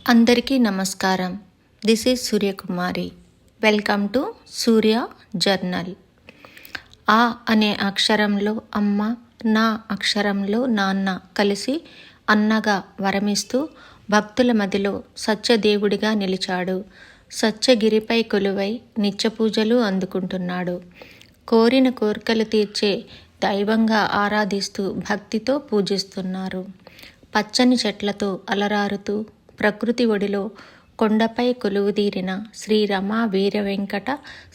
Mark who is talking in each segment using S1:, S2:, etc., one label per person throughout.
S1: అందరికీ నమస్కారం. This is Suryakumari. Welcome to Surya journal. ఆ అనే అక్షరంలో అమ్మ, నా అక్షరంలో నాన్న కలిసి అన్నగా వరమిస్తూ భక్తుల మదిలో సత్యదేవుడిగా నిలిచాడు. సత్యగిరిపై కొలువై నిత్యపూజలు అందుకుంటున్నాడు. కోరిన కోర్కెలు తీర్చే దైవంగా ఆరాధిస్తూ భక్తితో పూజిస్తున్నారు. పచ్చని చెట్లతో అలరారుతూ ప్రకృతి ఒడిలో కొండపై కొలువుదీరిన శ్రీ రమా వీర వెంకట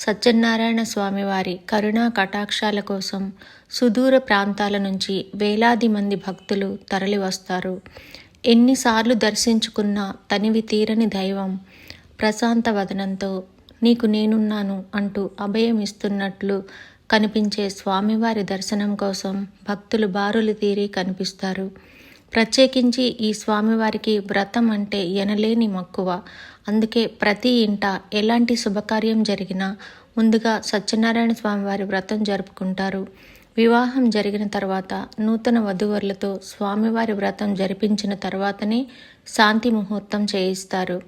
S1: సత్యనారాయణ స్వామివారి కరుణా కటాక్షాల కోసం సుదూర ప్రాంతాల నుంచి వేలాది మంది భక్తులు తరలివస్తారు. ఎన్నిసార్లు దర్శించుకున్న తనివి తీరని దైవం ప్రశాంత వదనంతో నీకు నేనున్నాను అంటూ అభయం ఇస్తున్నట్లు కనిపించే స్వామివారి దర్శనం కోసం భక్తులు బారులు తీరి కనిపిస్తారు. ప్రత్యేకించి ఈ స్వామివారికి వ్రతం అంటే ఎనలేని మక్కువ. అందుకే ప్రతి ఇంట ఎలాంటి శుభకార్యం జరిగినా ముందుగా సత్యనారాయణ స్వామివారి వ్రతం జరుపుకుంటారు. వివాహం జరిగిన తర్వాత నూతన వధూవరులతో స్వామివారి వ్రతం జరిపించిన తర్వాతనే శాంతి ముహూర్తం చేయిస్తారు.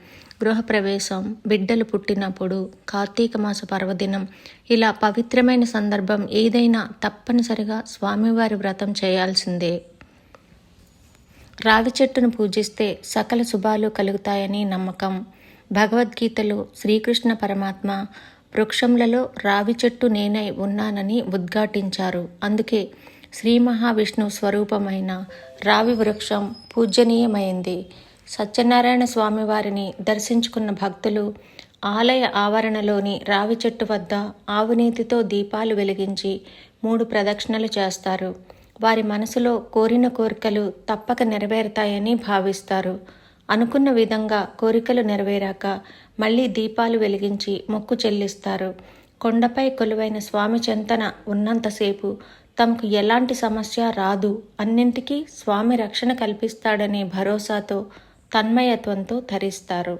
S1: గృహప్రవేశం, బిడ్డలు పుట్టినప్పుడు, కార్తీక మాస పర్వదినం, ఇలా పవిత్రమైన సందర్భం ఏదైనా తప్పనిసరిగా స్వామివారి వ్రతం చేయాల్సిందే. రావి చెట్టును పూజిస్తే సకల శుభాలు కలుగుతాయని నమ్మకం. భగవద్గీతలో శ్రీకృష్ణ పరమాత్మ వృక్షములలో రావి చెట్టు నేనై ఉన్నానని ఉద్ఘాటించారు. అందుకే శ్రీ మహావిష్ణు స్వరూపమైన రావి వృక్షం పూజనీయమైంది. సత్యనారాయణ స్వామి వారిని దర్శించుకున్న భక్తులు ఆలయ ఆవరణలోని రావి చెట్టు వద్ద ఆవునేతితో దీపాలు వెలిగించి 3 ప్రదక్షిణలు చేస్తారు. వారి మనసులో కోరిన కోరికలు తప్పక నెరవేరుతాయని భావిస్తారు. అనుకున్న విధంగా కోరికలు నెరవేరాక మళ్ళీ దీపాలు వెలిగించి మొక్కు చెల్లిస్తారు. కొండపై కొలువైన స్వామి చెంతన ఉన్నంతసేపు తమకు ఎలాంటి సమస్య రాదు, అన్నింటికీ స్వామి రక్షణ కల్పిస్తాడనే భరోసాతో తన్మయత్వంతో ధరిస్తారు.